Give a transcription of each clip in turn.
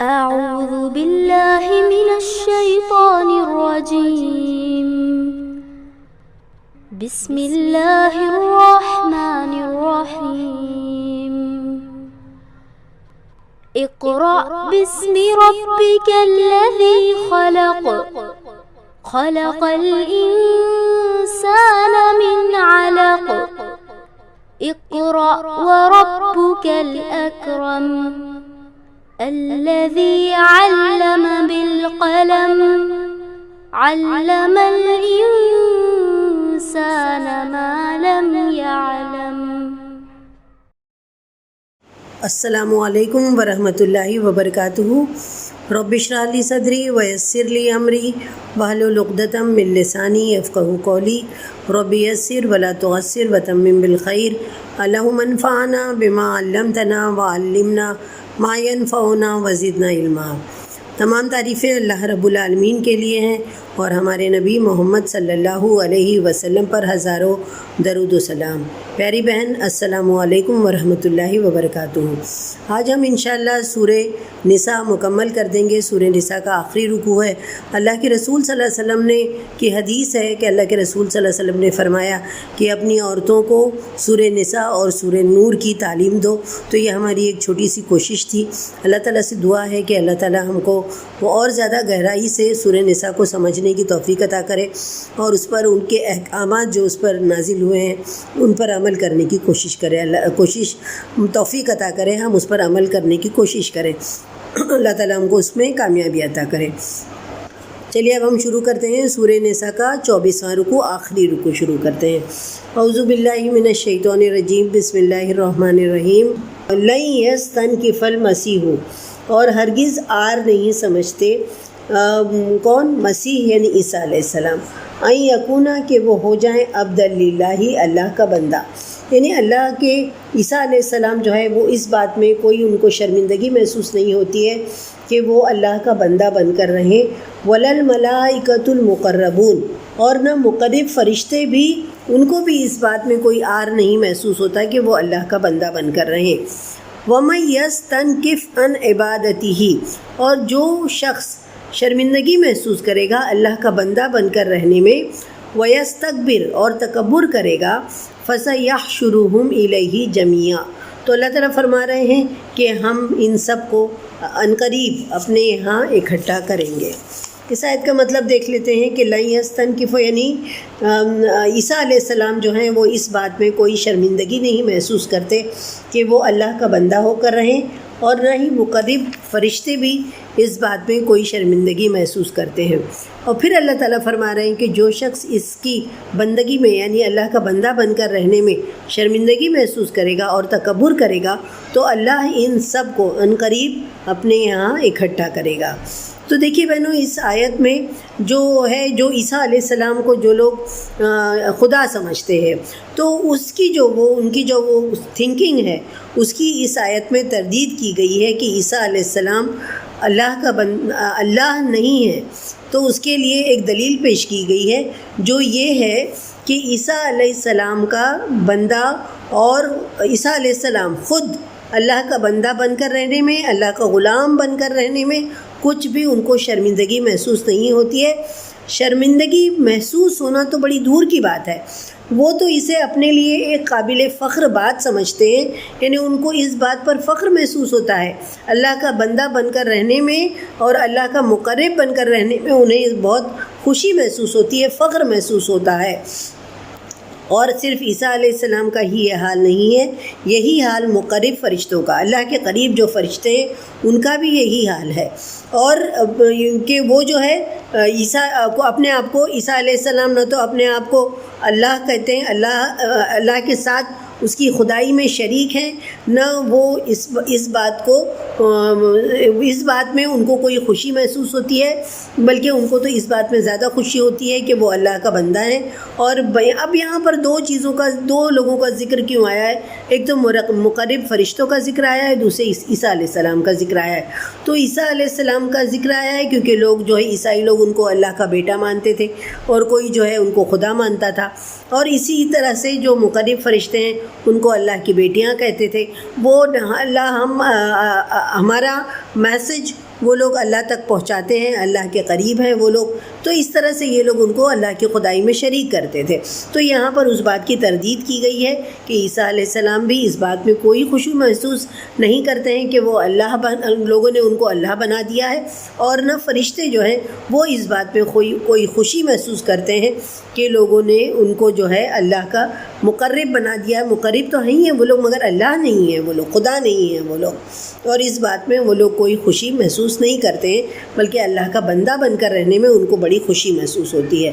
أعوذ بالله من الشيطان الرجيم. بسم الله الرحمن الرحيم. اقرأ باسم ربك الذي خلق. خلق الإنسان من علق. اقرأ وربك الأكرم. الذي علم بالقلم. علم الإنسان ما لم يعلم. السلام علیکم ورحمۃ اللہ وبرکاتہ. رب اشرح لی صدری ویسر لی امری واحلل عقدۃ من لسانی یفقہوا قولی. رب یسر ولا تعسر وتمم بالخیر. اللہم انفعنا بما علمتنا وعلمنا ما ينفعنا وزدنا علما. تمام تعریفیں اللہ رب العالمین کے لیے ہیں اور ہمارے نبی محمد صلی اللہ علیہ وسلم پر ہزاروں درود و سلام. پیاری بہن السلام علیکم ورحمۃ اللہ وبرکاتہ. آج ہم انشاءاللہ سورہ نساء مکمل کر دیں گے. سورہ نساء کا آخری رکوع ہے. اللہ کے رسول صلی اللہ علیہ وسلم نے کی حدیث ہے کہ اللہ کے رسول صلی اللہ علیہ وسلم نے فرمایا کہ اپنی عورتوں کو سورہ نساء اور سورہ نور کی تعلیم دو. تو یہ ہماری ایک چھوٹی سی کوشش تھی. اللہ تعالیٰ سے دعا ہے کہ اللہ تعالیٰ ہم کو وہ اور زیادہ گہرائی سے سورہ نساء کو سمجھنے کی توفیق عطا کرے اور اس پر ان کے احکامات جو اس پر نازل ہوئے ہیں ان پر عمل کرنے کی کوشش کرے. توفیق عطا کرے, ہم اس پر عمل کرنے کی کوشش کریں. اللہ تعالیٰ ہم کو اس میں کامیابی عطا کرے. چلیے اب ہم شروع کرتے ہیں سورہ نساء کا 24واں رکوع, آخری رکوع شروع کرتے ہیں. اعوذ باللہ من الشیطان الرجیم. بسم اللہ الرحمن الرحیم. لن یستنکف المسیح, اور ہرگز آر نہیں سمجھتے کون؟ مسیح یعنی عیسیٰ علیہ السلام. ان یکونا, کہ وہ ہو جائیں عبد للہ, اللہ کا بندہ. یعنی اللہ کے عیسیٰ علیہ السلام جو ہے وہ اس بات میں کوئی ان کو شرمندگی محسوس نہیں ہوتی ہے کہ وہ اللہ کا بندہ بن کر رہیں. ولا الملائکۃ المقربون, اور نہ مقرب فرشتے بھی, ان کو بھی اس بات میں کوئی آر نہیں محسوس ہوتا کہ وہ اللہ کا بندہ بن کر رہیں. وَمَن يَسْتَنْكِفْ عَنْ عِبَادَتِهِ, اور جو شخص شرمندگی محسوس کرے گا اللہ کا بندہ بن کر رہنے میں, وَيَسْتَكْبِرْ, اور تکبر کرے گا, فَسَيَحْشُرُهُمْ إِلَيْهِ جَمِيعًا, تو اللہ تعالیٰ فرما رہے ہیں کہ ہم ان سب کو عنقریب اپنے یہاں اکٹھا کریں گے. اس آیت کا مطلب دیکھ لیتے ہیں کہ لن یستنکف, یعنی عیسیٰ علیہ السلام جو ہیں وہ اس بات میں کوئی شرمندگی نہیں محسوس کرتے کہ وہ اللہ کا بندہ ہو کر رہیں, اور نہ ہی مقرب فرشتے بھی اس بات میں کوئی شرمندگی محسوس کرتے ہیں. اور پھر اللہ تعالیٰ فرما رہے ہیں کہ جو شخص اس کی بندگی میں یعنی اللہ کا بندہ بن کر رہنے میں شرمندگی محسوس کرے گا اور تکبر کرے گا تو اللہ ان سب کو عنقریب اپنے یہاں اکٹھا کرے گا. تو دیکھیے بہنوں, اس آیت میں جو عیسیٰ علیہ السلام کو جو لوگ خدا سمجھتے ہیں تو ان کی جو تھنکنگ ہے اس کی اس آیت میں تردید کی گئی ہے کہ عیسیٰ علیہ السلام اللہ نہیں ہے. تو اس کے لیے ایک دلیل پیش کی گئی ہے جو یہ ہے کہ عیسیٰ علیہ السلام کا بندہ اور عیسیٰ علیہ السلام خود اللہ کا بندہ بن کر رہنے میں, اللہ کا غلام بن کر رہنے میں کچھ بھی ان کو شرمندگی محسوس نہیں ہوتی ہے. شرمندگی محسوس ہونا تو بڑی دور کی بات ہے, وہ تو اسے اپنے لیے ایک قابل فخر بات سمجھتے ہیں. یعنی ان کو اس بات پر فخر محسوس ہوتا ہے اللہ کا بندہ بن کر رہنے میں, اور اللہ کا مقرب بن کر رہنے میں انہیں بہت خوشی محسوس ہوتی ہے, فخر محسوس ہوتا ہے. اور صرف عیسیٰ علیہ السلام کا ہی یہ حال نہیں ہے, یہی حال مقرب فرشتوں کا, اللہ کے قریب جو فرشتے ہیں ان کا بھی یہی حال ہے. اور کہ وہ جو ہے عیسیٰ کو اپنے آپ کو عیسیٰ علیہ السلام نہ تو اپنے آپ کو اللہ کہتے ہیں, اللہ کے ساتھ اس کی خدائی میں شریک ہیں, نہ وہ اس بات میں ان کو کوئی خوشی محسوس ہوتی ہے, بلکہ ان کو تو اس بات میں زیادہ خوشی ہوتی ہے کہ وہ اللہ کا بندہ ہے. اور اب یہاں پر دو لوگوں کا ذکر کیوں آیا ہے؟ ایک تو مقرب فرشتوں کا ذکر آیا ہے, دوسرے عیسیٰ علیہ السلام کا ذکر آیا ہے. تو عیسیٰ علیہ السلام کا ذکر آیا ہے کیونکہ لوگ جو ہے عیسائی لوگ ان کو اللہ کا بیٹا مانتے تھے اور کوئی جو ہے ان کو خدا مانتا تھا, اور اسی طرح سے جو مقرب فرشتے ہیں ان کو اللہ کی بیٹیاں کہتے تھے. وہ اللہ ہمارا میسج وہ لوگ اللہ تک پہنچاتے ہیں، اللہ کے قریب ہیں وہ لوگ، تو اس طرح سے یہ لوگ ان کو اللہ کی خدائی میں شریک کرتے تھے۔ تو یہاں پر اس بات کی تردید کی گئی ہے کہ عیسیٰ علیہ السلام بھی اس بات میں کوئی خوشی محسوس نہیں کرتے ہیں کہ وہ لوگوں نے ان کو اللہ بنا دیا ہے، اور نہ فرشتے جو ہیں وہ اس بات میں کوئی خوشی محسوس کرتے ہیں کہ لوگوں نے ان کو جو ہے اللہ کا مقرب بنا دیا ہے۔ مقرب تو ہیں وہ لوگ، مگر اللہ نہیں ہیں وہ لوگ، خدا نہیں ہیں وہ لوگ، اور اس بات میں وہ لوگ کوئی خوشی محسوس نہیں کرتے ہیں، بلکہ اللہ کا بندہ بن کر رہنے میں ان کو بڑی خوشی محسوس ہوتی ہے۔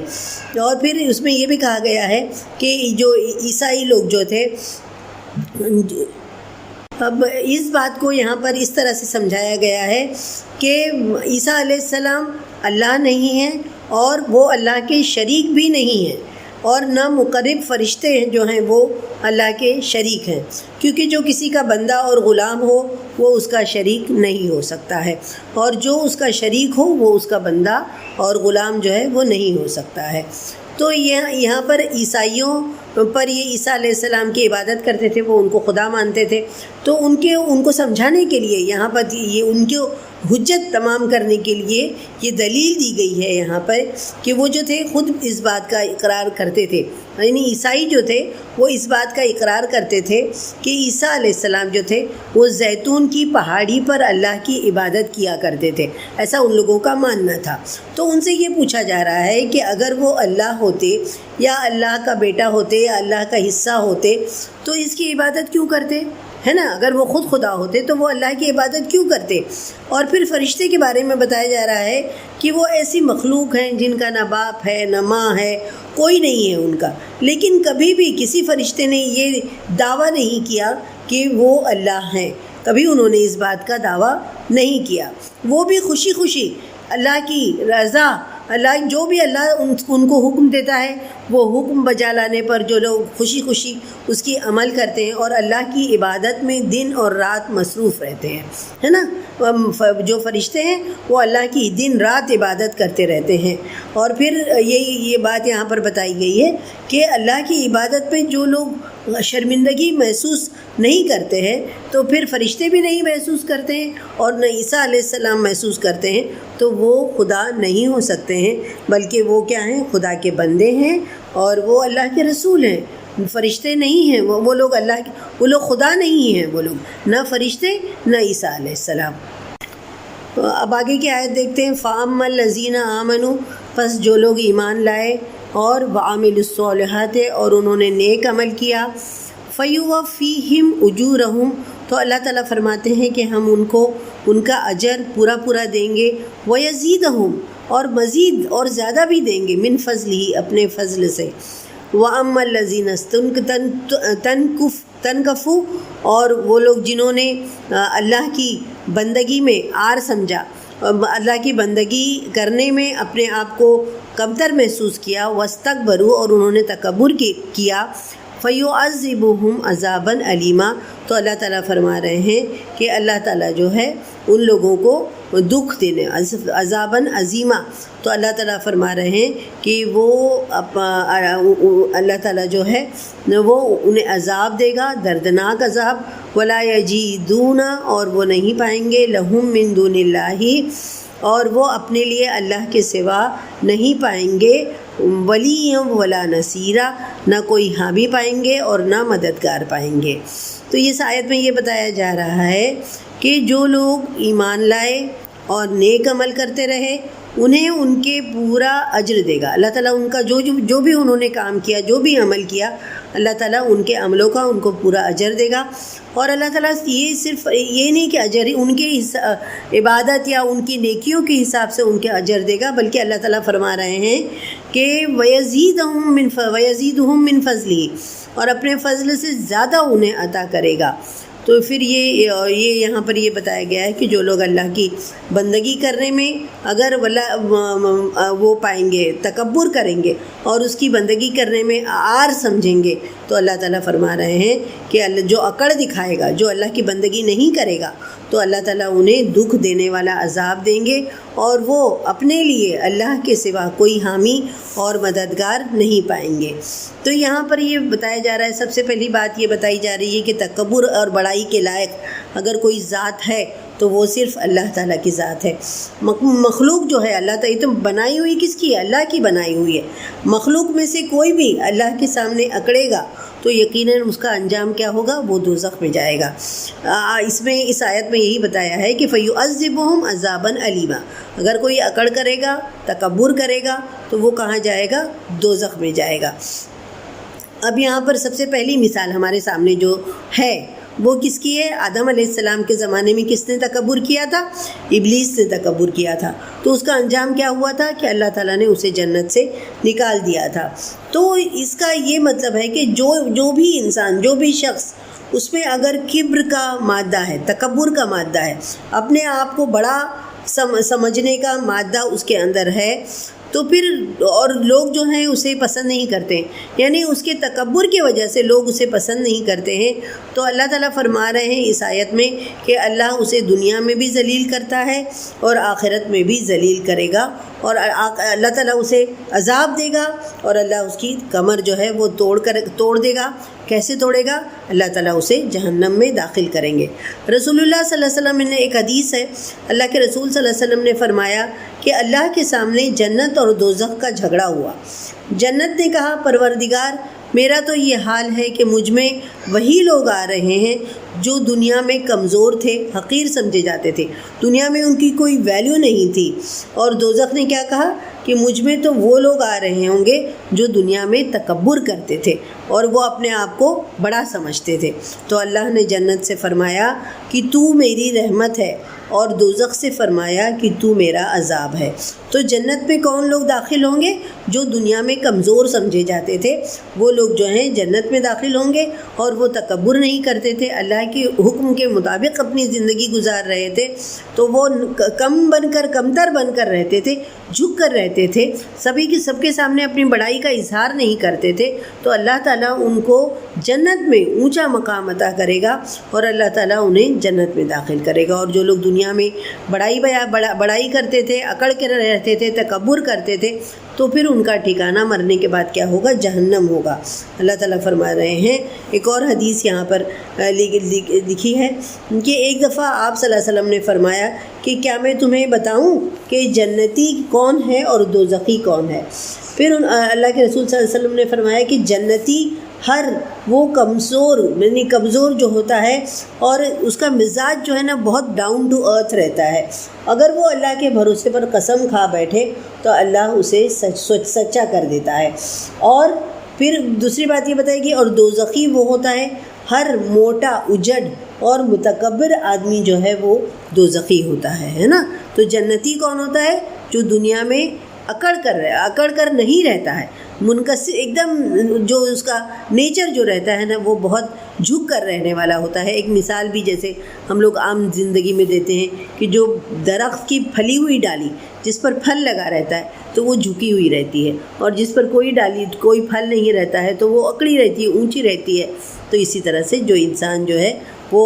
اور پھر اس میں یہ بھی کہا گیا ہے کہ جو عیسائی لوگ جو تھے، اب اس بات کو یہاں پر اس طرح سے سمجھایا گیا ہے کہ عیسیٰ علیہ السلام اللہ نہیں ہیں اور وہ اللہ کے شریک بھی نہیں ہیں، اور نہ مقرب فرشتے ہیں جو ہیں وہ اللہ کے شریک ہیں، کیونکہ جو کسی کا بندہ اور غلام ہو وہ اس کا شریک نہیں ہو سکتا ہے، اور جو اس کا شریک ہو وہ اس کا بندہ اور غلام جو ہے وہ نہیں ہو سکتا ہے۔ تو یہاں پر عیسائیوں پر یہ عیسیٰ علیہ السلام کی عبادت کرتے تھے، وہ ان کو خدا مانتے تھے، تو ان کو سمجھانے کے لیے یہاں پر یہ ان کی حجت تمام کرنے کے لیے یہ دلیل دی گئی ہے یہاں پر کہ وہ جو تھے خود اس بات کا اقرار کرتے تھے، یعنی عیسائی جو تھے وہ اس بات کا اقرار کرتے تھے کہ عیسیٰ علیہ السلام جو تھے وہ زیتون کی پہاڑی پر اللہ کی عبادت کیا کرتے تھے، ایسا ان لوگوں کا ماننا تھا۔ تو ان سے یہ پوچھا جا رہا ہے کہ اگر وہ اللہ ہوتے یا اللہ کا بیٹا ہوتے یا اللہ کا حصہ ہوتے تو اس کی عبادت کیوں کرتے، ہے نا؟ اگر وہ خود خدا ہوتے تو وہ اللہ کی عبادت کیوں کرتے؟ اور پھر فرشتے کے بارے میں بتایا جا رہا ہے کہ وہ ایسی مخلوق ہیں جن کا نہ باپ ہے نہ ماں ہے، کوئی نہیں ہے ان کا، لیکن کبھی بھی کسی فرشتے نے یہ دعویٰ نہیں کیا کہ وہ اللہ ہیں، کبھی انہوں نے اس بات کا دعویٰ نہیں کیا۔ وہ بھی خوشی خوشی اللہ کی رضا، اللہ جو بھی اللہ ان کو حکم دیتا ہے وہ حکم بجا لانے پر جو لوگ خوشی خوشی اس کی عمل کرتے ہیں اور اللہ کی عبادت میں دن اور رات مصروف رہتے ہیں، ہے نا؟ جو فرشتے ہیں وہ اللہ کی دن رات عبادت کرتے رہتے ہیں۔ اور پھر یہ بات یہاں پر بتائی گئی ہے کہ اللہ کی عبادت پہ جو لوگ شرمندگی محسوس نہیں کرتے ہیں تو پھر فرشتے بھی نہیں محسوس کرتے ہیں اور نہ عیسیٰ علیہ السلام محسوس کرتے ہیں، تو وہ خدا نہیں ہو سکتے ہیں، بلکہ وہ کیا ہیں؟ خدا کے بندے ہیں اور وہ اللہ کے رسول ہیں، فرشتے نہیں ہیں۔ وہ لوگ وہ لوگ خدا نہیں ہیں، وہ لوگ نہ فرشتے نہ عیسیٰ علیہ السلام۔ اب آگے کی آیت دیکھتے ہیں۔ فَأَمَّا الَّذِينَ آمَنُوا، پس جو لوگ ایمان لائے اور وَعَمِلُوا الصَّالِحَاتِ اور انہوں نے نیک عمل کیا، فَيُوَفِّيهِمْ أُجُورَهُمْ تو اللہ تعالیٰ فرماتے ہیں کہ ہم ان کو ان کا اجر پورا دیں گے، وَيَزِيدَهُمْ اور مزید اور زیادہ بھی دیں گے، من فضلہ اپنے فضل سے۔ وَأَمَّا الَّذِينَ تنکفوا اور وہ لوگ جنہوں نے اللہ کی بندگی میں عار سمجھا، اللہ کی بندگی کرنے میں اپنے آپ کو کمتر محسوس کیا، واستکبروا اور انہوں نے تکبر کیا، فَيُعَذِّبُهُمْ عَذَابًا عَلِيمًا تو اللہ تعالیٰ فرما رہے ہیں کہ اللہ تعالیٰ جو ہے ان لوگوں کو دکھ دینے، عذابًا عظیما تو اللہ تعالیٰ فرما رہے ہیں کہ وہ اللہ تعالیٰ جو ہے وہ انہیں عذاب دے گا، دردناک عذاب، وَلَا يَجِدُونَ اور وہ نہیں پائیں گے، لَهُم مِّن دُونِ اللَّهِ اور وہ اپنے لیے اللہ کے سوا نہیں پائیں گے، وَلِيًّا وَلَا نَصِيرًا نہ کوئی حامی پائیں گے اور نہ مددگار پائیں گے۔ تو اس آیت میں یہ بتایا جا رہا ہے کہ جو لوگ ایمان لائے اور نیک عمل کرتے رہے انہیں ان کے پورا اجر دے گا اللہ تعالیٰ، ان کا جو بھی انہوں نے کام کیا، جو بھی عمل کیا، اللہ تعالیٰ ان کے عملوں کا ان کو پورا اجر دے گا۔ اور اللہ تعالیٰ یہ صرف یہ نہیں کہ اجر ان کے عبادت یا ان کی نیکیوں کے حساب سے ان کے اجر دے گا، بلکہ اللہ تعالیٰ فرما رہے ہیں کہ وَيَزِيدُهُم مِّن فَضْلِهِ اور اپنے فضل سے زیادہ انہیں عطا کرے گا۔ تو پھر یہ یہاں پر یہ بتایا گیا ہے کہ جو لوگ اللہ کی بندگی کرنے میں اگر وہ پائیں گے، تکبر کریں گے اور اس کی بندگی کرنے میں عار سمجھیں گے، تو اللہ تعالیٰ فرما رہے ہیں کہ جو اکڑ دکھائے گا، جو اللہ کی بندگی نہیں کرے گا، تو اللہ تعالیٰ انہیں دکھ دینے والا عذاب دیں گے اور وہ اپنے لیے اللہ کے سوا کوئی حامی اور مددگار نہیں پائیں گے۔ تو یہاں پر یہ بتایا جا رہا ہے، سب سے پہلی بات یہ بتائی جا رہی ہے کہ تکبر اور بڑائی کے لائق اگر کوئی ذات ہے تو وہ صرف اللہ تعالیٰ کی ذات ہے۔ مخلوق جو ہے اللہ تعالیٰ تو بنائی ہوئی کس کی ہے؟ اللہ کی بنائی ہوئی ہے۔ مخلوق میں سے کوئی بھی اللہ کے سامنے اکڑے گا تو یقیناً اس کا انجام کیا ہوگا؟ وہ دوزخ میں جائے گا۔ اس آیت میں یہی بتایا ہے کہ فَيُعَذِّبُهُمْ عَذَابًا أَلِيمًا، اگر کوئی اکڑ کرے گا، تکبر کرے گا تو وہ کہاں جائے گا؟ دوزخ میں جائے گا۔ اب یہاں پر سب سے پہلی مثال ہمارے سامنے جو ہے وہ کس کی ہے؟ آدم علیہ السلام کے زمانے میں کس نے تکبر کیا تھا؟ ابلیس نے تکبر کیا تھا۔ تو اس کا انجام کیا ہوا تھا کہ اللہ تعالیٰ نے اسے جنت سے نکال دیا تھا۔ تو اس کا یہ مطلب ہے کہ جو بھی انسان، جو بھی شخص اس میں اگر کبر کا مادہ ہے، تکبر کا مادہ ہے، اپنے آپ کو بڑا سمجھنے کا مادہ اس کے اندر ہے، تو پھر اور لوگ جو ہیں اسے پسند نہیں کرتے، یعنی اس کے تکبر کی وجہ سے لوگ اسے پسند نہیں کرتے ہیں، تو اللہ تعالیٰ فرما رہے ہیں اس آیت میں کہ اللہ اسے دنیا میں بھی ذلیل کرتا ہے اور آخرت میں بھی ذلیل کرے گا، اور اللہ تعالیٰ اسے عذاب دے گا، اور اللہ اس کی کمر جو ہے وہ توڑ دے گا۔ کیسے توڑے گا؟ اللہ تعالیٰ اسے جہنم میں داخل کریں گے۔ رسول اللہ صلی اللہ علیہ وسلم نے ایک حدیث ہے، اللہ کے رسول صلی اللہ علیہ وسلم نے فرمایا کہ اللہ کے سامنے جنت اور دوزخ کا جھگڑا ہوا۔ جنت نے کہا پروردگار میرا تو یہ حال ہے کہ مجھ میں وہی لوگ آ رہے ہیں جو دنیا میں کمزور تھے، حقیر سمجھے جاتے تھے، دنیا میں ان کی کوئی ویلیو نہیں تھی۔ اور دوزخ نے کیا کہا کہ مجھ میں تو وہ لوگ آ رہے ہوں گے جو دنیا میں تکبر کرتے تھے اور وہ اپنے آپ کو بڑا سمجھتے تھے۔ تو اللہ نے جنت سے فرمایا کہ تو میری رحمت ہے، اور دوزخ سے فرمایا کہ تو میرا عذاب ہے۔ تو جنت میں کون لوگ داخل ہوں گے؟ جو دنیا میں کمزور سمجھے جاتے تھے وہ لوگ جو ہیں جنت میں داخل ہوں گے، اور وہ تکبر نہیں کرتے تھے، اللہ کے حکم کے مطابق اپنی زندگی گزار رہے تھے، تو وہ کمتر بن کر رہتے تھے، جھک کر رہتے تھے، سب کے سامنے اپنی بڑائی کا اظہار نہیں کرتے تھے، تو اللہ تعالیٰ ان کو جنت میں اونچا مقام عطا کرے گا، اور اللہ تعالیٰ انہیں جنت میں داخل کرے گا۔ اور جو لوگ دنیا میں بڑائی کرتے تھے، اکڑ کے رہتے تھے، تکبر کرتے تھے، تو پھر ان کا ٹھکانہ مرنے کے بعد کیا ہوگا؟ جہنم ہوگا۔ اللہ تعالیٰ فرما رہے ہیں، ایک اور حدیث یہاں پر لکھی ہے کہ ایک دفعہ آپ صلی اللہ علیہ وسلم نے فرمایا کہ کیا میں تمہیں بتاؤں کہ جنتی کون ہے اور دوزخی کون ہے؟ پھر اللہ کے رسول صلی اللہ علیہ وسلم نے فرمایا کہ جنتی ہر وہ کمزور جو ہوتا ہے اور اس کا مزاج جو ہے نا بہت ڈاؤن ٹو ارتھ رہتا ہے، اگر وہ اللہ کے بھروسے پر قسم کھا بیٹھے تو اللہ اسے سچا کر دیتا ہے۔ اور پھر دوسری بات یہ بتائے گی، اور دوزخی وہ ہوتا ہے ہر موٹا اجڑ اور متکبر آدمی جو ہے وہ دوزخی ہوتا ہے نا۔ تو جنتی کون ہوتا ہے؟ جو دنیا میں اکڑ کر نہیں رہتا ہے، منکسر ایک دم، جو اس کا نیچر جو رہتا ہے نا وہ بہت جھک کر رہنے والا ہوتا ہے۔ ایک مثال بھی جیسے ہم لوگ عام زندگی میں دیتے ہیں کہ جو درخت کی پھلی ہوئی ڈالی جس پر پھل لگا رہتا ہے تو وہ جھکی ہوئی رہتی ہے، اور جس پر کوئی پھل نہیں رہتا ہے تو وہ اکڑی رہتی ہے، اونچی رہتی ہے۔ تو اسی طرح سے جو انسان جو ہے وہ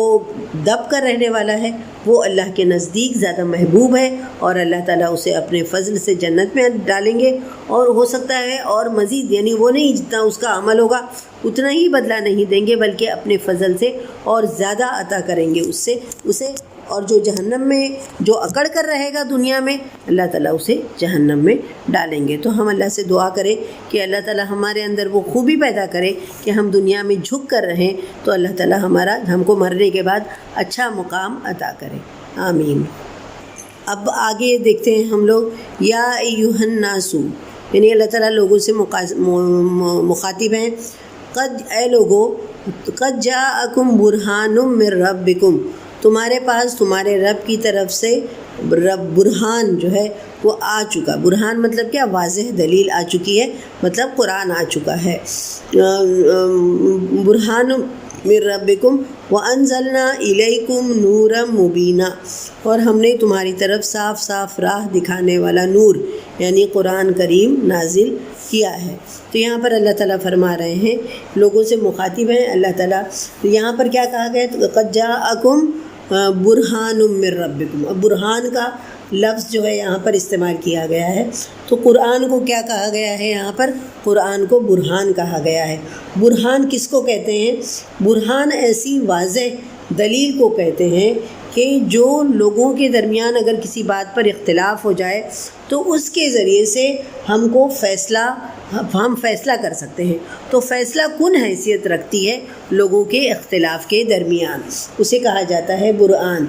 دب کر رہنے والا ہے وہ اللہ کے نزدیک زیادہ محبوب ہے، اور اللہ تعالیٰ اسے اپنے فضل سے جنت میں ڈالیں گے، اور ہو سکتا ہے اور مزید، یعنی وہ نہیں جتنا اس کا عمل ہوگا اتنا ہی بدلہ نہیں دیں گے، بلکہ اپنے فضل سے اور زیادہ عطا کریں گے اسے۔ اور جو جہنم میں جو اکڑ کر رہے گا دنیا میں، اللہ تعالیٰ اسے جہنم میں ڈالیں گے۔ تو ہم اللہ سے دعا کریں کہ اللہ تعالیٰ ہمارے اندر وہ خوبی پیدا کرے کہ ہم دنیا میں جھک کر رہیں، تو اللہ تعالیٰ ہم کو مرنے کے بعد اچھا مقام عطا کرے، آمین۔ اب آگے دیکھتے ہیں ہم لوگ، یا ایھا الناس، یعنی اللہ تعالیٰ لوگوں سے مخاطب ہیں، اے لوگو، قد جاءکم برہان من ربکم، تمہارے پاس تمہارے رب کی طرف سے برہان جو ہے وہ آ چکا۔ برہان مطلب کیا؟ واضح دلیل آ چکی ہے، مطلب قرآن آ چکا ہے۔ برہان من ربکم وانزلنا الیکم نورا مبینا، اور ہم نے تمہاری طرف صاف صاف راہ دکھانے والا نور یعنی قرآن کریم نازل کیا ہے۔ تو یہاں پر اللہ تعالیٰ فرما رہے ہیں، لوگوں سے مخاطب ہیں اللہ تعالیٰ۔ یہاں پر کیا کہا گیا؟ قد جاءکم برہان من ربکم، اب برہان کا لفظ جو ہے یہاں پر استعمال کیا گیا ہے، تو قرآن کو کیا کہا گیا ہے؟ یہاں پر قرآن کو برہان کہا گیا ہے۔ برہان کس کو کہتے ہیں؟ برہان ایسی واضح دلیل کو کہتے ہیں کہ کہ جو لوگوں کے درمیان اگر کسی بات پر اختلاف ہو جائے تو اس کے ذریعے سے ہم فیصلہ کر سکتے ہیں. تو فیصلہ کن حیثیت رکھتی ہے لوگوں کے اختلاف کے درمیان، اسے کہا جاتا ہے برہان.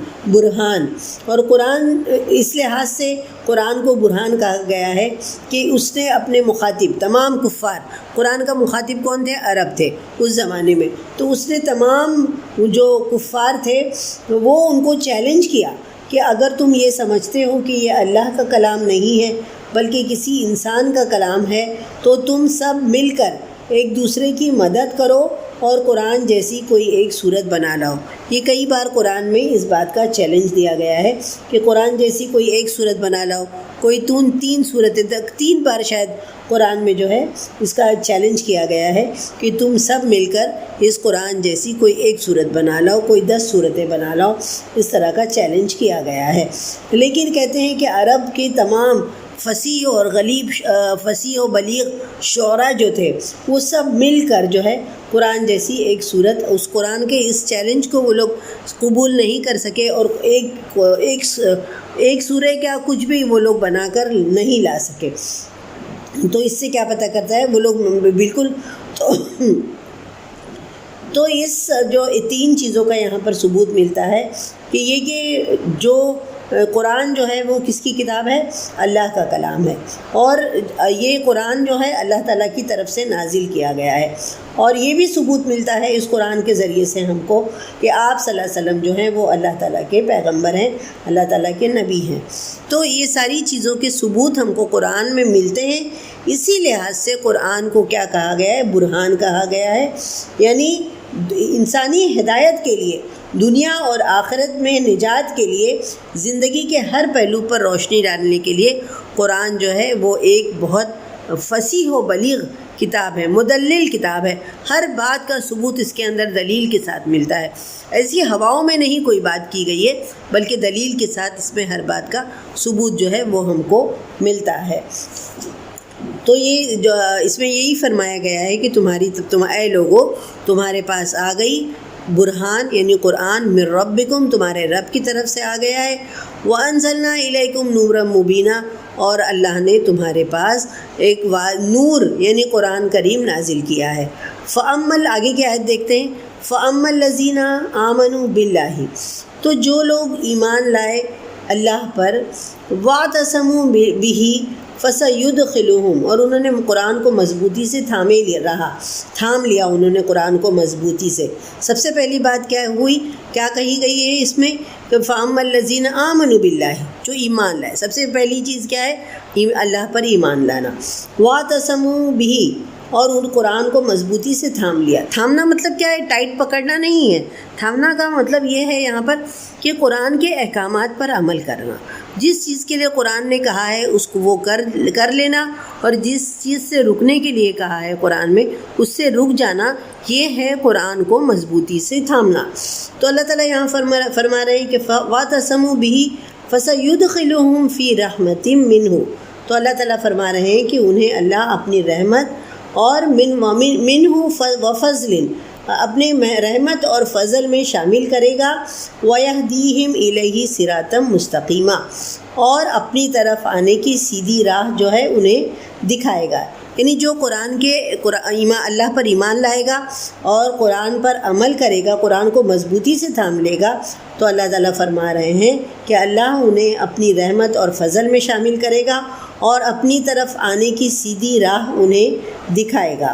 اور قرآن اس لحاظ سے قرآن کو برہان کہا گیا ہے کہ اس نے اپنے مخاطب تمام کفار، قرآن کا مخاطب کون تھے؟ عرب تھے اس زمانے میں، تو اس نے تمام جو کفار تھے وہ ان کو چیلنج کیا کہ اگر تم یہ سمجھتے ہو کہ یہ اللہ کا کلام نہیں ہے بلکہ کسی انسان کا کلام ہے تو تم سب مل کر ایک دوسرے کی مدد کرو اور قرآن جیسی کوئی ایک صورت بنا لاؤ. یہ کئی بار قرآن میں اس بات کا چیلنج دیا گیا ہے کہ قرآن جیسی کوئی ایک صورت بنا لاؤ. کوئی تین صورتیں تک 3 بار شاید قرآن میں جو ہے اس کا چیلنج کیا گیا ہے کہ تم سب مل کر اس قرآن جیسی کوئی ایک صورت بنا لاؤ، کوئی 10 صورتیں بنا لاؤ. اس طرح کا چیلنج کیا گیا ہے. لیکن کہتے ہیں کہ عرب کے تمام فصیح و بلیغ شعراء جو تھے وہ سب مل کر جو ہے قرآن جیسی ایک صورت، اس قرآن کے اس چیلنج کو وہ لوگ قبول نہیں کر سکے اور ایک سورہ کیا کچھ بھی وہ لوگ بنا کر نہیں لا سکے. تو اس سے کیا پتہ کرتا ہے وہ لوگ بالکل تو اس جو 3 چیزوں کا یہاں پر ثبوت ملتا ہے کہ جو قرآن جو ہے وہ کس کی کتاب ہے؟ اللہ کا کلام ہے. اور یہ قرآن جو ہے اللہ تعالیٰ کی طرف سے نازل کیا گیا ہے. اور یہ بھی ثبوت ملتا ہے اس قرآن کے ذریعے سے ہم کو کہ آپ صلی اللہ علیہ وسلم جو ہیں وہ اللہ تعالیٰ کے پیغمبر ہیں، اللہ تعالیٰ کے نبی ہیں. تو یہ ساری چیزوں کے ثبوت ہم کو قرآن میں ملتے ہیں. اسی لحاظ سے قرآن کو کیا کہا گیا ہے؟ برہان کہا گیا ہے. یعنی انسانی ہدایت کے لیے، دنیا اور آخرت میں نجات کے لیے، زندگی کے ہر پہلو پر روشنی ڈالنے کے لیے قرآن جو ہے وہ ایک بہت فصیح و بلیغ کتاب ہے، مدلل کتاب ہے. ہر بات کا ثبوت اس کے اندر دلیل کے ساتھ ملتا ہے. ایسی ہواؤں میں نہیں کوئی بات کی گئی ہے بلکہ دلیل کے ساتھ اس میں ہر بات کا ثبوت جو ہے وہ ہم کو ملتا ہے. تو یہ جو اس میں یہی فرمایا گیا ہے کہ اے لوگو تمہارے پاس آ گئی برہان یعنی قرآن من ربکم، تمہارے رب کی طرف سے آ گیا ہے. وَأَنزَلْنَا إِلَيْكُمْ نُورًا مُبِينًا، اور اللہ نے تمہارے پاس ایک نور یعنی قرآن کریم نازل کیا ہے. فَأَمَّا آگے کی آیت دیکھتے ہیں. فَأَمَّا الَّذِينَ آمَنُوا بِاللَّهِ، تو جو لوگ ایمان لائے اللہ پر، وَاعْتَصَمُوا بِهِ فَسَيُدْخِلُهُمْ، اور انہوں نے قرآن کو مضبوطی سے تھام لیا انہوں نے قرآن کو مضبوطی سے. سب سے پہلی بات کیا کہی گئی ہے اس میں کہ فَأَمَّا الَّذِينَ آمَنُوا بِاللَّهِ، جو ایمان لائے. سب سے پہلی چیز کیا ہے؟ اللہ پر ایمان لانا. وَاعْتَصَمُوا بِهِ، اور ان قرآن کو مضبوطی سے تھام لیا. تھامنا مطلب کیا ہے؟ ٹائٹ پکڑنا نہیں ہے. تھامنا کا مطلب یہ ہے یہاں پر کہ قرآن کے احکامات پر عمل کرنا. جس چیز کے لیے قرآن نے کہا ہے اس کو وہ کر لینا، اور جس چیز سے رکنے کے لیے کہا ہے قرآن میں اس سے رک جانا. یہ ہے قرآن کو مضبوطی سے تھامنا. تو اللہ تعالیٰ یہاں فرما رہے ہیں کہ وَاعْتَصَمُوا بِهِ فَسَيُدْخِلُهُمْ فِي رَحْمَةٍ مِّنْهُ، تو اللہ تعالیٰ فرما رہے ہیں کہ انہیں اللہ اپنی رحمت اور منہ وفضل، اپنے رحمت اور فضل میں شامل کرے گا. وَيَهْدِيهِمْ إِلَيْهِ صِرَاطًا مُسْتَقِيمًا، اور اپنی طرف آنے کی سیدھی راہ جو ہے انہیں دکھائے گا. یعنی جو اللہ پر ایمان لائے گا اور قرآن پر عمل کرے گا، قرآن کو مضبوطی سے تھام لے گا، تو اللہ تعالیٰ فرما رہے ہیں کہ اللہ انہیں اپنی رحمت اور فضل میں شامل کرے گا اور اپنی طرف آنے کی سیدھی راہ انہیں دکھائے گا.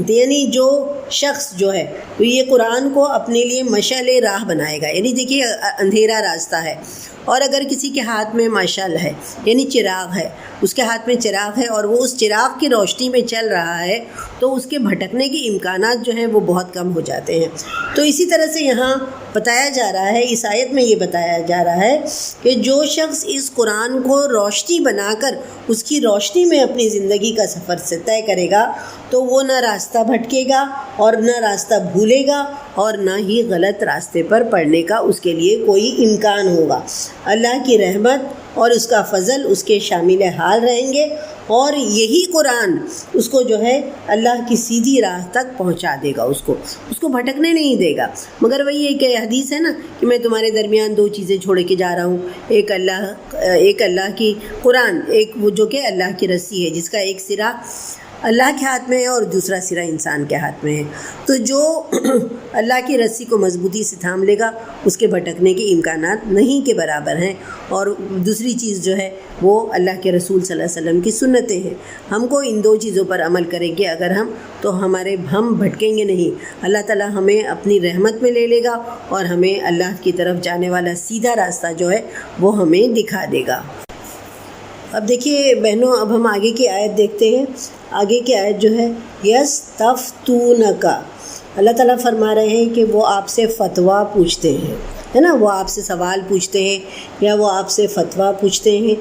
یعنی جو شخص جو ہے یہ قرآن کو اپنے لیے مشعل راہ بنائے گا. یعنی دیکھیے اندھیرا راستہ ہے اور اگر کسی کے ہاتھ میں مشعل ہے یعنی چراغ ہے، اس کے ہاتھ میں چراغ ہے اور وہ اس چراغ کی روشنی میں چل رہا ہے تو اس کے بھٹکنے کے امکانات جو ہیں وہ بہت کم ہو جاتے ہیں. تو اسی طرح سے یہاں بتایا جا رہا ہے، اس آیت میں یہ بتایا جا رہا ہے کہ جو شخص اس قرآن کو روشنی بنا کر اس کی روشنی میں اپنی زندگی کا سفر سے طے کرے گا تو وہ نہ راستہ بھٹکے گا اور نہ راستہ بھولے گا اور نہ ہی غلط راستے پر پڑنے کا اس کے لیے کوئی امکان ہوگا. اللہ کی رحمت اور اس کا فضل اس کے شامل حال رہیں گے اور یہی قرآن اس کو جو ہے اللہ کی سیدھی راہ تک پہنچا دے گا، اس کو بھٹکنے نہیں دے گا۔ مگر وہی ایک حدیث ہے نا کہ میں تمہارے درمیان دو چیزیں چھوڑ کے جا رہا ہوں، ایک اللہ کی قرآن، ایک وہ جو کہ اللہ کی رسی ہے جس کا ایک سرا اللہ کے ہاتھ میں ہے اور دوسرا سرا انسان کے ہاتھ میں ہے۔ تو جو اللہ کی رسی کو مضبوطی سے تھام لے گا اس کے بھٹکنے کے امکانات نہیں کے برابر ہیں۔ اور دوسری چیز جو ہے وہ اللہ کے رسول صلی اللہ علیہ وسلم کی سنتیں ہیں۔ ہم کو ان دو چیزوں پر عمل کریں گے اگر تو ہم بھٹکیں گے نہیں۔ اللہ تعالیٰ ہمیں اپنی رحمت میں لے لے گا اور ہمیں اللہ کی طرف جانے والا سیدھا راستہ جو ہے وہ ہمیں دکھا دے گا۔ اب دیکھیے بہنوں، اب ہم آگے کی آیت دیکھتے ہیں۔ آگے کی آیت جو ہے یستفتونک، اللہ تعالیٰ فرما رہے ہیں کہ وہ آپ سے فتویٰ پوچھتے ہیں، ہے نا، وہ آپ سے سوال پوچھتے ہیں یا وہ آپ سے فتویٰ پوچھتے ہیں۔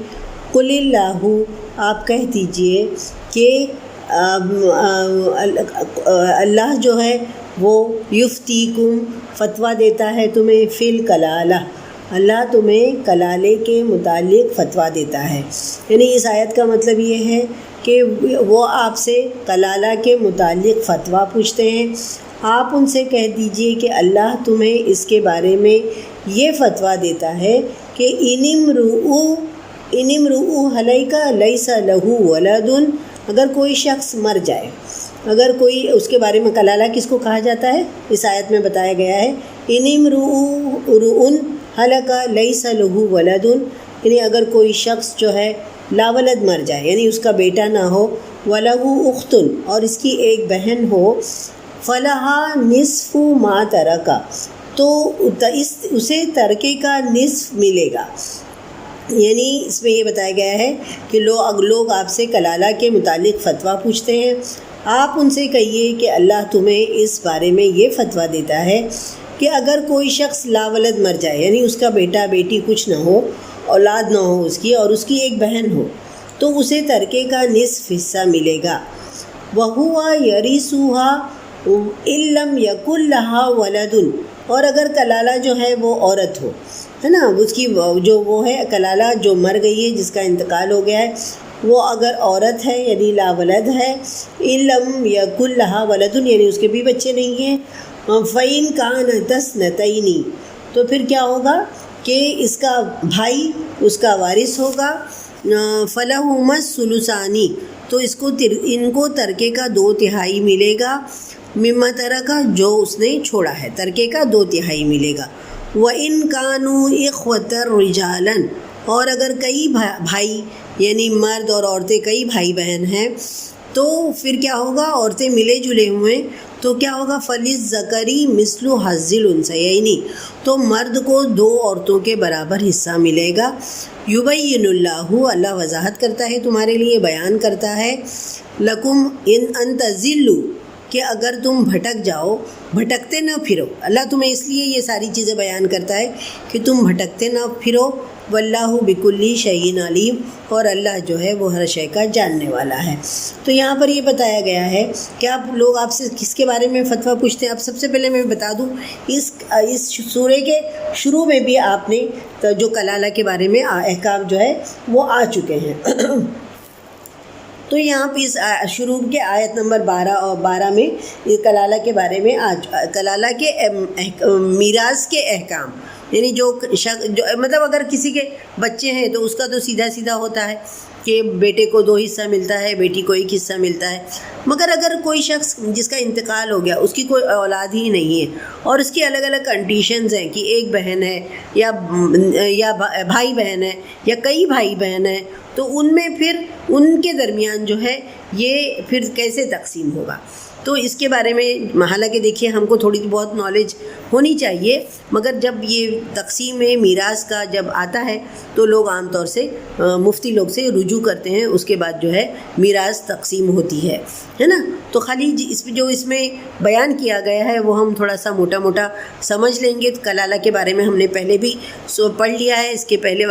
قل اللہ، آپ کہہ دیجئے کہ اللہ جو ہے وہ یفتیکم، فتویٰ دیتا ہے تمہیں، فی الکلالہ، اللہ تمہیں کلالے کے متعلق فتویٰ دیتا ہے۔ یعنی اس آیت کا مطلب یہ ہے کہ وہ آپ سے کلالہ کے متعلق فتویٰ پوچھتے ہیں۔ آپ ان سے کہہ دیجئے کہ اللہ تمہیں اس کے بارے میں یہ فتویٰ دیتا ہے کہ ان امرؤ ہلک لیس لہ ولد، اگر کوئی شخص مر جائے، اگر کوئی، اس کے بارے میں کلالہ کس کو کہا جاتا ہے اس آیت میں بتایا گیا ہے، ان امرؤ ہلک لیس لہ ولد، یعنی اگر کوئی شخص جو ہے لاولد مر جائے، یعنی اس کا بیٹا نہ ہو، ولہ اخت، اور اس کی ایک بہن ہو، فلہا نصف ما ترک، تو اسے ترکے کا نصف ملے گا۔ یعنی اس میں یہ بتایا گیا ہے کہ لوگ آپ سے کلالہ کے متعلق فتویٰ پوچھتے ہیں۔ آپ ان سے کہیے کہ اللہ تمہیں اس بارے میں یہ فتویٰ دیتا ہے کہ اگر کوئی شخص لاولد مر جائے، یعنی اس کا بیٹا بیٹی کچھ نہ ہو، اولاد نہ ہو اس کی، اور اس کی ایک بہن ہو، تو اسے ترکے کا نصف حصہ ملے گا۔ وَهُوَ يَرِثُهَا إِن لَّمْ يَكُن لَّهَا وَلَدٌ، اور اگر کلالہ جو ہے وہ عورت ہو، ہے نا، اس کی جو وہ ہے کلالہ جو مر گئی ہے، جس کا انتقال ہو گیا ہے، وہ اگر عورت ہے یعنی لاولد ہے، إِن لَّمْ يَكُن لَّهَا وَلَدٌ، یعنی اس کے بھی بچے نہیں ہیں، فَإِن كَانَتَا اثْنَتَيْنِ، تو پھر کیا ہوگا کہ اس کا بھائی اس کا وارث ہوگا، فَلَهُمَا الثُّلُثَانِ، تو ان کو ترکے کا 2/3 ملے گا، مما ترکا، جو اس نے چھوڑا ہے، ترکے کا 2/3 ملے گا۔ وَإِن كَانُوا إِخْوَةً رِجَالًا، اور اگر کئی بھائی یعنی مرد اور عورتیں کئی بھائی بہن ہیں تو پھر کیا ہوگا، عورتیں ملے جلے ہوئے تو کیا ہوگا، فَلِلذَّكَرِ مِثْلُ حَظِّ الْأُنثَيَيْنِ، تو مرد کو 2 عورتوں کے برابر حصہ ملے گا۔ یبین اللہ وضاحت کرتا ہے تمہارے لیے، بیان کرتا ہے، لکم ان تضلوا، کہ اگر تم بھٹک جاؤ، بھٹکتے نہ پھرو، اللہ تمہیں اس لیے یہ ساری چیزیں بیان کرتا ہے کہ تم بھٹکتے نہ پھرو، واللہ بکل شیء علیم، اور اللہ جو ہے وہ ہر شے کا جاننے والا ہے۔ تو یہاں پر یہ بتایا گیا ہے کہ لوگ آپ سے کس کے بارے میں فتویٰ پوچھتے ہیں۔ اب سب سے پہلے میں بتا دوں، اس سورے کے شروع میں بھی آپ نے جو کلالہ کے بارے میں احکام جو ہے وہ آ چکے ہیں۔ تو یہاں پہ اس شروع کے آیت نمبر 12 میں کلالہ کے بارے میں کلالہ کے میراث کے احکام، یعنی جو مطلب اگر کسی کے بچے ہیں تو اس کا تو سیدھا سیدھا ہوتا ہے کہ بیٹے کو 2 حصہ ملتا ہے، بیٹی کو 1 حصہ ملتا ہے۔ مگر اگر کوئی شخص جس کا انتقال ہو گیا، اس کی کوئی اولاد ہی نہیں ہے اور اس کی الگ الگ کنڈیشنز ہیں کہ ایک بہن ہے یا بھائی بہن ہے یا کئی بھائی بہن ہیں، تو ان میں پھر ان کے درمیان جو ہے یہ پھر کیسے تقسیم ہوگا، تو اس کے بارے میں حالانکہ دیکھیے ہم کو تھوڑی بہت نالج ہونی چاہیے، مگر جب یہ تقسیم میراث کا جب آتا ہے تو لوگ عام طور سے مفتی لوگ سے رجوع کرتے ہیں، اس کے بعد جو ہے میراث تقسیم ہوتی ہے نا۔ تو خالی اس میں بیان کیا گیا ہے وہ ہم تھوڑا سا موٹا موٹا سمجھ لیں گے۔ کلالہ کے بارے میں ہم نے پہلے بھی پڑھ لیا ہے، اس کے پہلے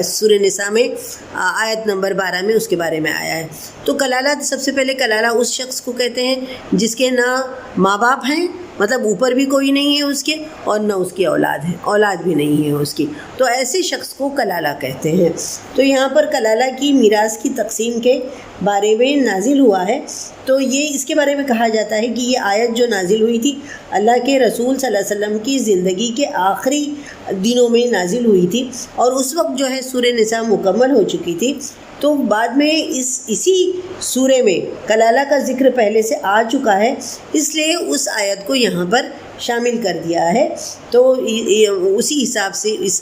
سورہ نساء میں آیت نمبر 12 میں اس کے بارے میں آیا ہے۔ تو کلالہ، سب سے پہلے کلالہ اس شخص کو کہتے ہیں جس کے نہ ماں باپ ہیں مطلب اوپر بھی کوئی نہیں ہے اس کے اور نہ اس کی اولاد ہے، اولاد بھی نہیں ہے اس کی، تو ایسے شخص کو کلالہ کہتے ہیں۔ تو یہاں پر کلالہ کی میراث کی تقسیم کے بارے میں نازل ہوا ہے، تو یہ اس کے بارے میں کہا جاتا ہے کہ یہ آیت جو نازل ہوئی تھی اللہ کے رسول صلی اللہ علیہ وسلم کی زندگی کے آخری دنوں میں نازل ہوئی تھی، اور اس وقت جو ہے سورہ نساء مکمل ہو چکی تھی، تو بعد میں اسی سورے میں کلالہ کا ذکر پہلے سے آ چکا ہے، اس لیے اس آیت کو یہاں پر شامل کر دیا ہے، تو اسی حساب سے اس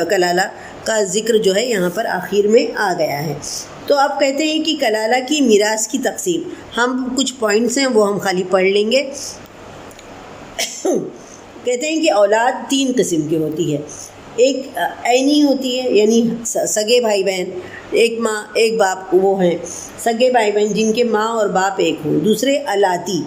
کلالہ کا ذکر جو ہے یہاں پر آخر میں آ گیا ہے۔ تو آپ کہتے ہیں کہ کلالہ کی میراث کی تقسیم، ہم کچھ پوائنٹس ہیں وہ ہم خالی پڑھ لیں گے۔ کہتے ہیں کہ اولاد 3 قسم کی ہوتی ہے، ایک عینی ہوتی ہے یعنی سگے بھائی بہن، ایک ماں ایک باپ وہ ہیں سگے بھائی بہن جن کے ماں اور باپ ایک ہوں، دوسرے الاتی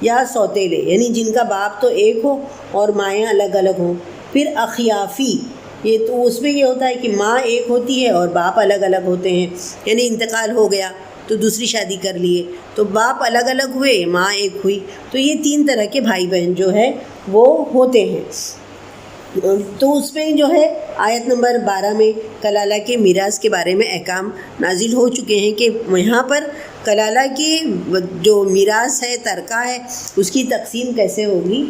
یا سوتیلے یعنی جن کا باپ تو ایک ہو اور مائیں الگ الگ ہوں، پھر اخیافی، یہ تو اس میں یہ ہوتا ہے کہ ماں ایک ہوتی ہے اور باپ الگ الگ ہوتے ہیں، یعنی انتقال ہو گیا تو دوسری شادی کر لیے تو باپ الگ الگ ہوئے ماں ایک ہوئی، تو یہ 3 طرح کے بھائی بہن جو ہے وہ ہوتے ہیں۔ تو اس میں جو ہے آیت نمبر 12 میں کلالہ کے میراث کے بارے میں احکام نازل ہو چکے ہیں کہ یہاں پر کلالہ کی جو میراث ہے ترکہ ہے اس کی تقسیم کیسے ہوگی،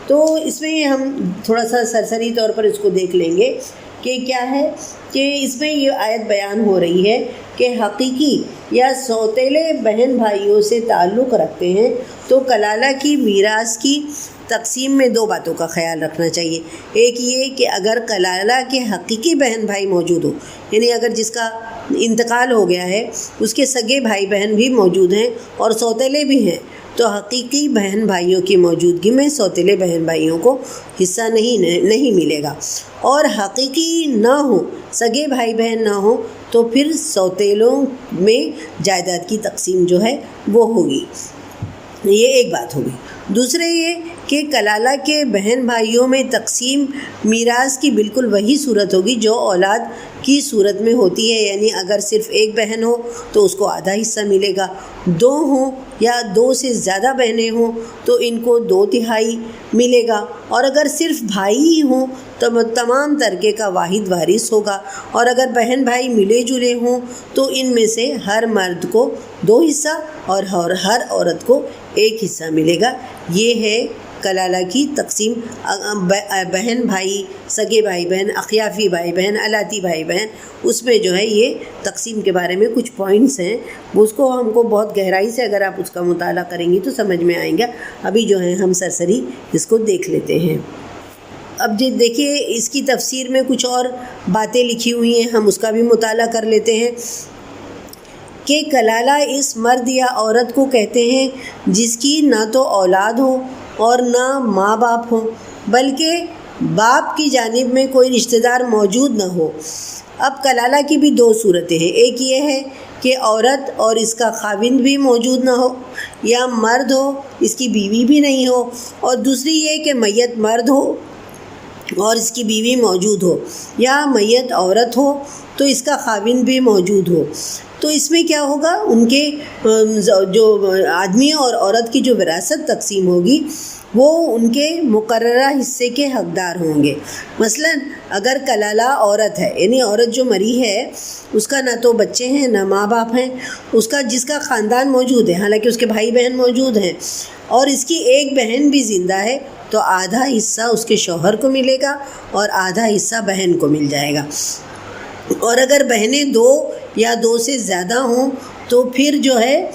تو اس میں ہم تھوڑا سا سرسری طور پر اس کو دیکھ لیں گے کہ کیا ہے کہ اس میں یہ آیت بیان ہو رہی ہے کہ حقیقی یا سوتیلے بہن بھائیوں سے تعلق رکھتے ہیں تو کلالہ کی میراث کی تقسیم میں 2 باتوں کا خیال رکھنا چاہیے۔ ایک یہ کہ اگر کلالہ کے حقیقی بہن بھائی موجود ہو، یعنی اگر جس کا انتقال ہو گیا ہے اس کے سگے بھائی بہن بھی موجود ہیں اور سوتیلے بھی ہیں، تو حقیقی بہن بھائیوں کی موجودگی میں سوتیلے بہن بھائیوں کو حصہ نہیں ملے گا، اور حقیقی نہ ہو سگے بھائی بہن نہ ہو تو پھر سوتیلوں میں جائیداد کی تقسیم جو ہے وہ ہوگی۔ یہ ایک بات ہوگی۔ دوسرے یہ کہ کلالہ کے بہن بھائیوں میں تقسیم میراث کی بالکل وہی صورت ہوگی جو اولاد کی صورت میں ہوتی ہے، یعنی اگر صرف ایک بہن ہو تو اس کو آدھا حصہ ملے گا، 2 ہوں یا 2 سے زیادہ بہنیں ہوں تو ان کو 2/3 ملے گا، اور اگر صرف بھائی ہی ہوں تو تمام ترکے کا واحد وارث ہوگا، اور اگر بہن بھائی ملے جلے ہوں تو ان میں سے ہر مرد کو 2 حصہ اور ہر عورت کو 1 حصہ ملے گا۔ یہ ہے کلالہ کی تقسیم، بہن بھائی، سگے بھائی بہن، اخیافی بھائی بہن، الاتی بھائی بہن، اس میں جو ہے یہ تقسیم کے بارے میں کچھ پوائنٹس ہیں، اس کو ہم کو بہت گہرائی سے اگر آپ اس کا مطالعہ کریں گی تو سمجھ میں آئیں گا۔ ابھی جو ہے ہم سرسری اس کو دیکھ لیتے ہیں۔ اب دیکھیے اس کی تفسیر میں کچھ اور باتیں لکھی ہوئی ہیں، ہم اس کا بھی مطالعہ کر لیتے ہیں کہ کلالہ اس مرد یا عورت کو کہتے ہیں جس کی نہ تو اولاد ہو اور نہ ماں باپ ہوں، بلکہ باپ کی جانب میں کوئی رشتہ دار موجود نہ ہو۔ اب کلالہ کی بھی 2 صورتیں ہیں، ایک یہ ہے کہ عورت اور اس کا خاوند بھی موجود نہ ہو، یا مرد ہو اس کی بیوی بھی نہیں ہو، اور دوسری یہ کہ میت مرد ہو اور اس کی بیوی موجود ہو، یا میت عورت ہو تو اس کا خاوند بھی موجود ہو۔ تو اس میں کیا ہوگا، ان کے جو آدمی اور عورت کی جو وراثت تقسیم ہوگی وہ ان کے مقررہ حصے کے حقدار ہوں گے۔ مثلا اگر کلالہ عورت ہے، یعنی عورت جو مری ہے اس کا نہ تو بچے ہیں نہ ماں باپ ہیں، اس کا جس کا خاندان موجود ہے، حالانکہ اس کے بھائی بہن موجود ہیں، اور اس کی ایک بہن بھی زندہ ہے، تو آدھا حصہ اس کے شوہر کو ملے گا اور آدھا حصہ بہن کو مل جائے گا۔ اور اگر بہنیں 2 یا 2 سے زیادہ ہوں تو پھر جو ہے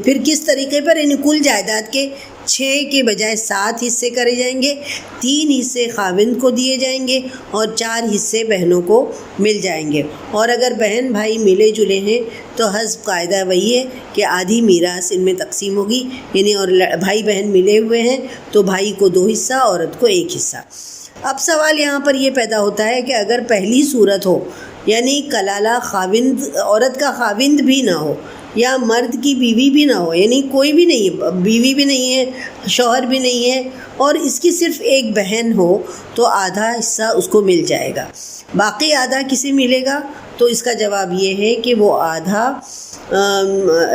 پھر کس طریقے پر، یعنی کل جائیداد کے 6 کے بجائے 7 حصے کرے جائیں گے، 3 حصے خاوند کو دیے جائیں گے اور 4 حصے بہنوں کو مل جائیں گے۔ اور اگر بہن بھائی ملے جلے ہیں تو حسب قاعدہ وہی ہے کہ آدھی میراث ان میں تقسیم ہوگی، یعنی اور بھائی بہن ملے ہوئے ہیں تو بھائی کو 2 حصہ، عورت کو 1 حصہ۔ اب سوال یہاں پر یہ پیدا ہوتا ہے کہ اگر پہلی صورت ہو، یعنی کلالہ خاوند، عورت کا خاوند بھی نہ ہو یا مرد کی بیوی بھی نہ ہو، یعنی کوئی بھی نہیں ہے، بیوی بھی نہیں ہے، شوہر بھی نہیں ہے، اور اس کی صرف ایک بہن ہو تو آدھا حصہ اس کو مل جائے گا۔ باقی آدھا کسے ملے گا؟ تو اس کا جواب یہ ہے کہ وہ آدھا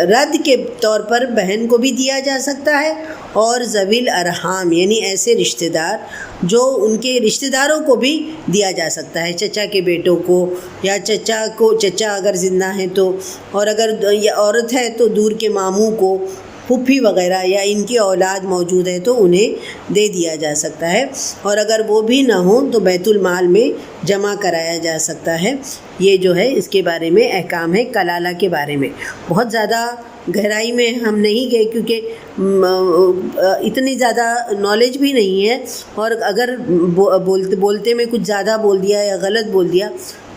رد کے طور پر بہن کو بھی دیا جا سکتا ہے اور ذویل ارحام یعنی ایسے رشتہ دار جو ان کے رشتہ داروں کو بھی دیا جا سکتا ہے، چچا کے بیٹوں کو، یا چچا اگر زندہ ہیں تو، اور اگر عورت ہے تو دور کے ماموں کو، پھپھی وغیرہ، یا ان کی اولاد موجود ہے تو انہیں دے دیا جا سکتا ہے، اور اگر وہ بھی نہ ہوں تو بیت المال میں جمع کرایا جا سکتا ہے۔ یہ جو ہے اس کے بارے میں احکام ہے کلالہ کے بارے میں۔ بہت زیادہ گہرائی میں ہم نہیں گئے کیونکہ اتنی زیادہ نالج بھی نہیں ہے، اور اگر بولتے میں کچھ زیادہ بول دیا یا غلط بول دیا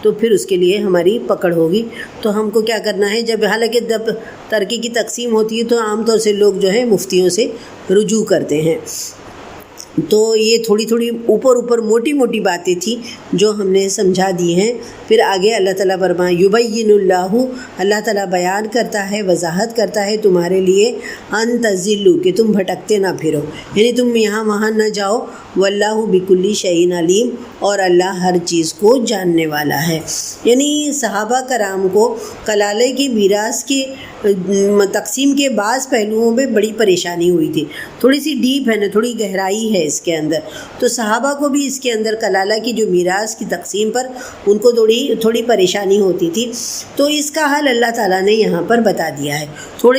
تو پھر اس کے لیے ہماری پکڑ ہوگی۔ تو ہم کو کیا کرنا ہے، حالانکہ جب ترکے کی تقسیم ہوتی ہے تو عام طور سے لوگ جو ہے مفتیوں سے رجوع کرتے ہیں۔ تو یہ تھوڑی اوپر موٹی موٹی باتیں تھیں جو ہم نے سمجھا دی ہیں۔ پھر آگے اللہ تعالیٰ فرمائے یبین اللہ تعالیٰ بیان کرتا ہے، وضاحت کرتا ہے تمہارے لیے، ان تضلوا کہ تم بھٹکتے نہ پھرو، یعنی تم یہاں وہاں نہ جاؤ، واللہ بکل شیء علیم اور اللہ ہر چیز کو جاننے والا ہے۔ یعنی صحابہ کرام کو کلالے کی میراث کی تقسیم کے بعض پہلوؤں میں بڑی پریشانی ہوئی تھی، تھوڑی سی ڈیپ ہے نا، تھوڑی گہرائی ہے اس کے اندر۔ تو صحابہ کو بھی اس کے اندر کلالہ کی جو میراث کی تقسیم پر ان کو تھوڑی پریشانی ہوتی تھی، تو اس کا حل اللہ تعالیٰ نے یہاں پر بتا دیا ہے۔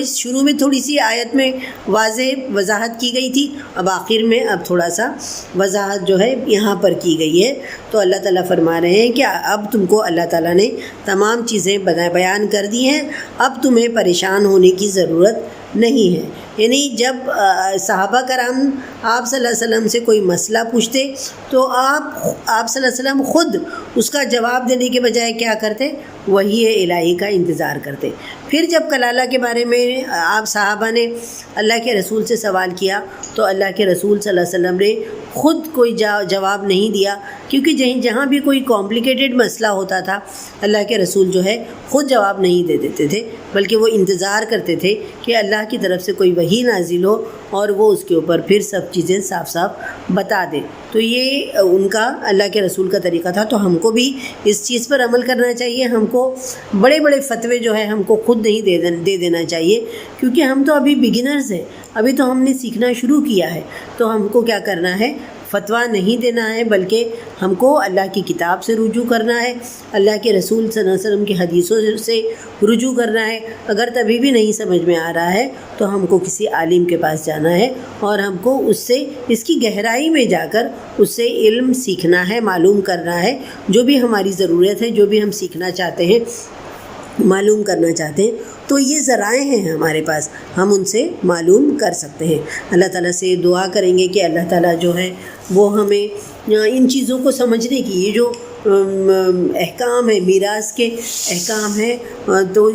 شروع میں تھوڑی سی آیت میں وضاحت کی گئی تھی، اب آخر میں اب تھوڑا سا وضاحت جو ہے یہاں پر کی گئی ہے۔ تو اللہ تعالیٰ فرما رہے ہیں کہ اب تم کو اللہ تعالیٰ نے تمام چیزیں بیان کر دی ہیں، اب تمہیں پریشان ہونے کی ضرورت نہیں ہے۔ یعنی جب صحابہ کرام آپ صلی اللہ علیہ وسلم سے کوئی مسئلہ پوچھتے تو آپ صلی اللہ علیہ وسلم خود اس کا جواب دینے کے بجائے کیا کرتے، وحی الہی کا انتظار کرتے۔ پھر جب کلالہ کے بارے میں آپ صحابہ نے اللہ کے رسول سے سوال کیا تو اللہ کے رسول صلی اللہ علیہ وسلم نے خود کوئی جواب نہیں دیا، کیونکہ جہاں بھی کوئی کمپلیکیٹڈ مسئلہ ہوتا تھا اللہ کے رسول جو ہے خود جواب نہیں دے دیتے تھے، بلکہ وہ انتظار کرتے تھے کہ اللہ کی طرف سے کوئی وحی نازل ہو اور وہ اس کے اوپر پھر سب چیزیں صاف صاف بتا دے۔ تو یہ ان کا اللہ کے رسول کا طریقہ تھا۔ تو ہم کو بھی اس چیز پر عمل کرنا چاہیے، ہم کو بڑے فتوے جو ہے ہم کو خود نہیں دے دینا چاہیے، کیونکہ ہم تو ابھی بگنرز ہیں، ابھی تو ہم نے سیکھنا شروع کیا ہے۔ تو ہم کو کیا کرنا ہے، فتویٰ نہیں دینا ہے، بلکہ ہم کو اللہ کی کتاب سے رجوع کرنا ہے، اللہ کے رسول صلی اللہ علیہ وسلم کی حدیثوں سے رجوع کرنا ہے۔ اگر تبھی بھی نہیں سمجھ میں آ رہا ہے تو ہم کو کسی عالم کے پاس جانا ہے اور ہم کو اس کی گہرائی میں جا کر اس سے علم سیکھنا ہے، معلوم کرنا ہے، جو بھی ہماری ضرورت ہے، جو بھی ہم سیکھنا چاہتے ہیں، معلوم کرنا چاہتے ہیں، تو یہ ذرائع ہیں ہمارے پاس، ہم ان سے معلوم کر سکتے ہیں۔ اللہ تعالیٰ سے دعا کریں گے کہ اللہ تعالیٰ جو ہے وہ ہمیں ان چیزوں کو سمجھنے کی، یہ جو احکام ہے، میراث کے احکام ہیں، تو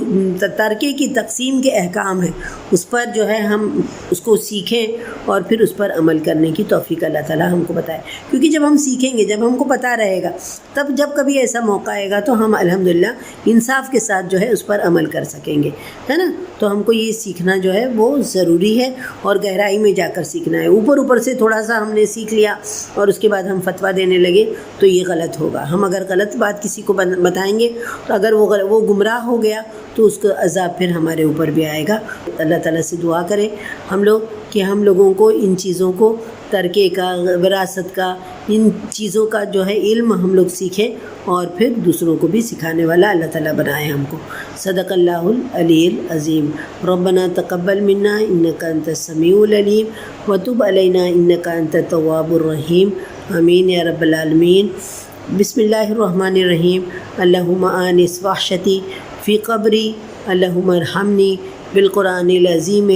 ترکے کی تقسیم کے احکام ہیں، اس پر جو ہے ہم اس کو سیکھیں اور پھر اس پر عمل کرنے کی توفیق اللہ تعالیٰ ہم کو بتائے۔ کیونکہ جب ہم سیکھیں گے، جب ہم کو پتہ رہے گا، تب جب کبھی ایسا موقع آئے گا تو ہم الحمدللہ انصاف کے ساتھ جو ہے اس پر عمل کر سکیں گے، ہے نا۔ تو ہم کو یہ سیکھنا جو ہے وہ ضروری ہے، اور گہرائی میں جا کر سیکھنا ہے۔ اوپر سے تھوڑا سا ہم نے سیکھ لیا اور اس کے بعد ہم فتویٰ دینے لگے تو یہ غلط ہوگا۔ ہم اگر غلط بات کسی کو بتائیں گے تو اگر وہ گمراہ ہو گیا تو اس کا عذاب پھر ہمارے اوپر بھی آئے گا۔ اللہ تعالیٰ سے دعا کریں ہم لوگ کہ ہم لوگوں کو ان چیزوں کو، ترکے کا، وراثت کا، ان چیزوں کا جو ہے علم ہم لوگ سیکھیں اور پھر دوسروں کو بھی سکھانے والا اللہ تعالیٰ بنائے ہم کو۔ صدق اللہ العلی العظیم۔ ربنا تقبل منا انک انت السمیع العلیم وتب علینا انک انت التواب الرحیم، آمین یا رب العالمین۔ بسم اللہ الرحمن الرحیم۔ اللہم آنس وحشتی فی قبری، اللہم ارحمنی بالقرآن العظیم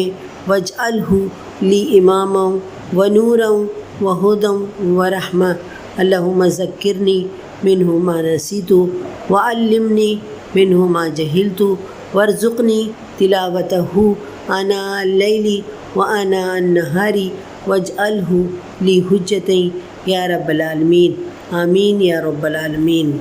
واجعلہ لی اماما ونورا وہدا ورحمہ، اللہم ذکرنی منہ ما نسیت وعلمنی منہ ما جہلت وارزقنی تلاوتہ آناء اللیل وآناء النہار واجعلہ لی حجۃ یا رب العالمین، آمین یا رب العالمین۔